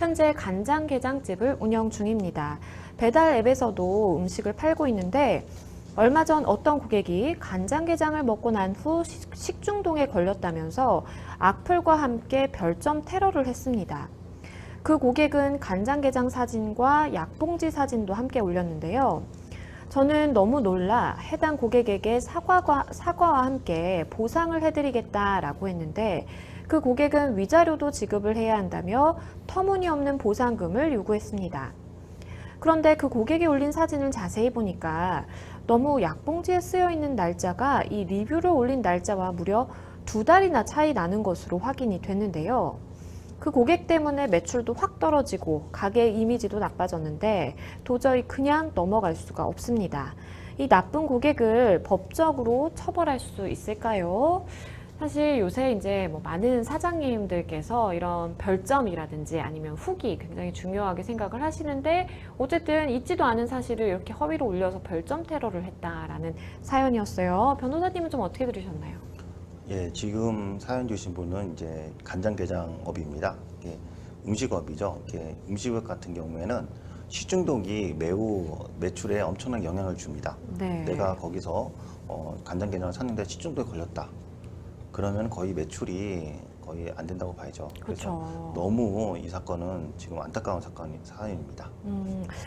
현재 간장게장집을 운영 중입니다. 배달 앱에서도 음식을 팔고 있는데 얼마 전 어떤 고객이 간장게장을 먹고 난 후 식중독에 걸렸다면서 악플과 함께 별점 테러를 했습니다. 그 고객은 간장게장 사진과 약봉지 사진도 함께 올렸는데요. 저는 너무 놀라 해당 고객에게 사과와 함께 보상을 해드리겠다라고 했는데 그 고객은 위자료도 지급을 해야 한다며 터무니없는 보상금을 요구했습니다. 그런데 그 고객이 올린 사진을 자세히 보니까 너무 약봉지에 쓰여 있는 날짜가 이 리뷰를 올린 날짜와 무려 2달이나 차이 나는 것으로 확인이 됐는데요. 그 고객 때문에 매출도 확 떨어지고 가게 이미지도 나빠졌는데 도저히 그냥 넘어갈 수가 없습니다. 이 나쁜 고객을 법적으로 처벌할 수 있을까요? 사실 요새 이제 뭐 많은 사장님들께서 이런 별점이라든지 아니면 후기 굉장히 중요하게 생각을 하시는데 어쨌든 있지도 않은 사실을 이렇게 허위로 올려서 별점 테러를 했다라는 사연이었어요. 변호사님은 좀 어떻게 들으셨나요? 예, 지금 사연 주신 분은 이제 간장게장업입니다. 음식업이죠. 음식업 같은 경우에는 식중독이 매우 매출에 엄청난 영향을 줍니다. 네. 내가 거기서 간장게장을 샀는데 식중독에 걸렸다. 그러면 거의 매출이 거의 안 된다고 봐야죠. 그래서 그렇죠. 너무 이 사건은 지금 안타까운 사연입니다.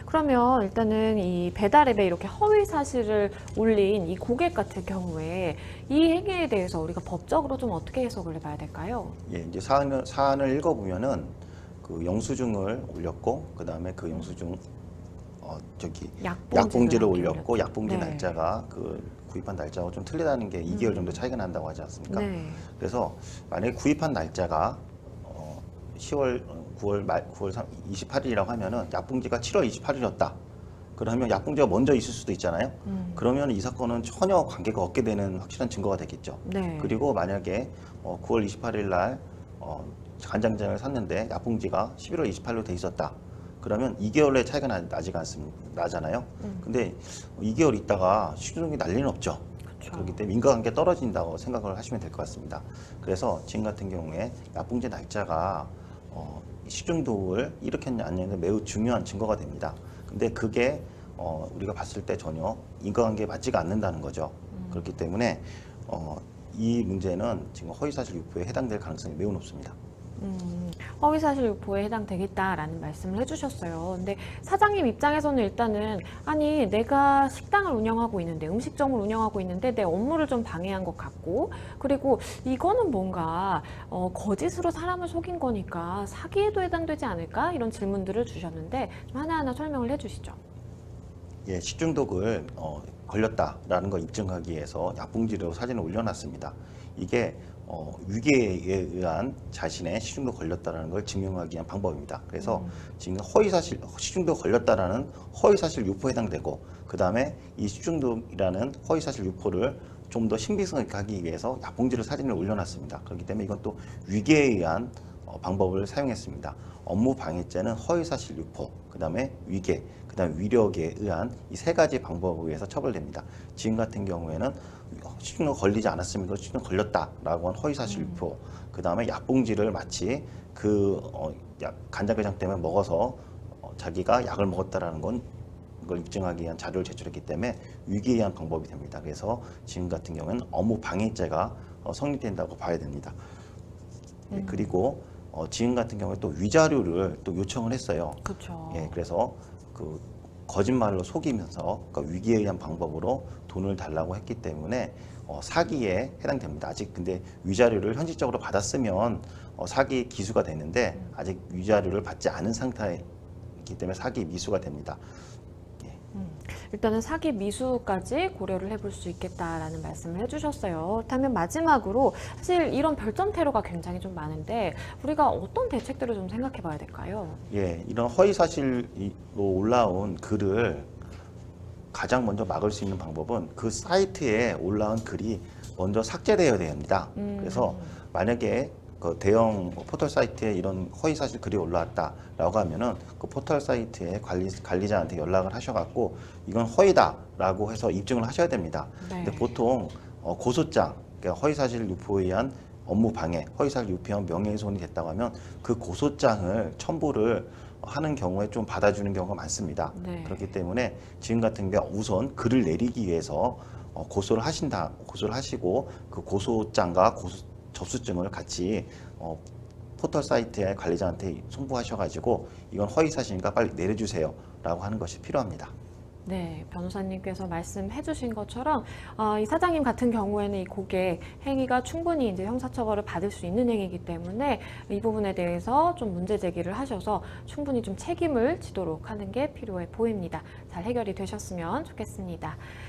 그러면 일단은 이 배달앱에 이렇게 허위 사실을 올린 이 고객 같은 경우에 이 행위에 대해서 우리가 법적으로 좀 어떻게 해석을 해봐야 될까요? 예, 이제 사안을 읽어보면은 그 영수증을 올렸고, 그 다음에 그 영수증 약봉지를 올렸고, 약봉지 네. 날짜가 그 구입한 날짜하고 좀 틀리다는 게 2개월 정도 차이가 난다고 하지 않습니까? 네. 그래서 만약에 구입한 날짜가 10월 9월 말 9월 28일이라고 하면은 약봉지가 7월 28일이었다. 그러면 약봉지가 먼저 있을 수도 있잖아요. 그러면 이 사건은 전혀 관계가 없게 되는 확실한 증거가 되겠죠. 네. 그리고 만약에 9월 28일 날 간장게장을 샀는데 약봉지가 11월 28일로 돼 있었다. 그러면 2개월의 차이가 나잖아요. 근데 2개월 있다가 식중독이 날 리는 없죠. 그렇죠. 그렇기 때문에 인과관계 떨어진다고 생각을 하시면 될 것 같습니다. 그래서 지금 같은 경우에 약봉지 날짜가 식중독을 일으켰냐 안 했냐는 매우 중요한 증거가 됩니다. 근데 그게 우리가 봤을 때 전혀 인과관계에 맞지가 않는다는 거죠. 그렇기 때문에 이 문제는 지금 허위사실 유포에 해당될 가능성이 매우 높습니다. 허위사실 유포에 해당되겠다라는 말씀을 해주셨어요. 근데 사장님 입장에서는 일단은 아니 내가 식당을 운영하고 있는데 음식점을 운영하고 있는데 내 업무를 좀 방해한 것 같고 그리고 이거는 뭔가 거짓으로 사람을 속인 거니까 사기에도 해당되지 않을까 이런 질문들을 주셨는데 좀 하나하나 설명을 해주시죠. 예, 식중독을 걸렸다라는 걸 입증하기 위해서 약봉지로 사진을 올려놨습니다. 이게 위계에 의한 자신의 식중독 걸렸다라는 걸 증명하기 위한 방법입니다. 그래서 지금 식중독 걸렸다라는 허위사실 유포에 해당되고 그 다음에 이 식중독이라는 허위사실 유포를 좀 더 신빙성 있게 하기 위해서 약봉지를 사진을 올려놨습니다. 그렇기 때문에 이건 또 위계에 의한 방법을 사용했습니다. 업무 방해죄는 허위사실 유포, 그 다음에 위계, 그 다음에 위력에 의한 이 세 가지 방법에 의해서 처벌됩니다. 지금 같은 경우에는 식중독 걸리지 않았으면 식중독 걸렸다라고 한 허위사실 유포, 그 다음에 약봉지를 마치 그 간장게장 때문에 먹어서 자기가 약을 먹었다라는 건 그걸 입증하기 위한 자료를 제출했기 때문에 위기에 의한 방법이 됩니다. 그래서 지금 같은 경우는 업무 방해죄가 성립된다고 봐야 됩니다. 예, 그리고 지금 같은 경우에 또 위자료를 또 요청을 했어요. 그렇죠. 예, 그래서 그 거짓말로 속이면서 그러니까 위기에 의한 방법으로 돈을 달라고 했기 때문에 사기에 해당됩니다. 아직 근데 위자료를 현실적으로 받았으면 사기 기수가 되는데 아직 위자료를 받지 않은 상태이기 때문에 사기 미수가 됩니다. 일단은 사기 미수까지 고려를 해볼 수 있겠다라는 말씀을 해주셨어요. 그렇다면 마지막으로 사실 이런 별점 테러가 굉장히 좀 많은데 우리가 어떤 대책들을 좀 생각해 봐야 될까요? 예, 이런 허위 사실로 올라온 글을 가장 먼저 막을 수 있는 방법은 그 사이트에 올라온 글이 먼저 삭제되어야 됩니다. 그래서 만약에 그 대형 포털 사이트에 이런 허위 사실 글이 올라왔다라고 하면은 그 포털 사이트의 관리자한테 연락을 하셔갖고 이건 허위다라고 해서 입증을 하셔야 됩니다. 네. 근데 보통 고소장, 그러니까 허위 사실 유포에 의한 업무 방해, 허위사실 유포한 명예훼손이 됐다고 하면 그 고소장을 첨부를 하는 경우에 좀 받아주는 경우가 많습니다. 네. 그렇기 때문에 지금 같은 경우 우선 글을 내리기 위해서 고소를 하시고 그 고소장과 접수증을 같이 포털 사이트의 관리자한테 송부하셔가지고 이건 허위사실이니까 빨리 내려주세요라고 하는 것이 필요합니다. 네, 변호사님께서 말씀해 주신 것처럼 이 사장님 같은 경우에는 이 고객 행위가 충분히 이제 형사처벌을 받을 수 있는 행위이기 때문에 이 부분에 대해서 좀 문제 제기를 하셔서 충분히 좀 책임을 지도록 하는 게 필요해 보입니다. 잘 해결이 되셨으면 좋겠습니다.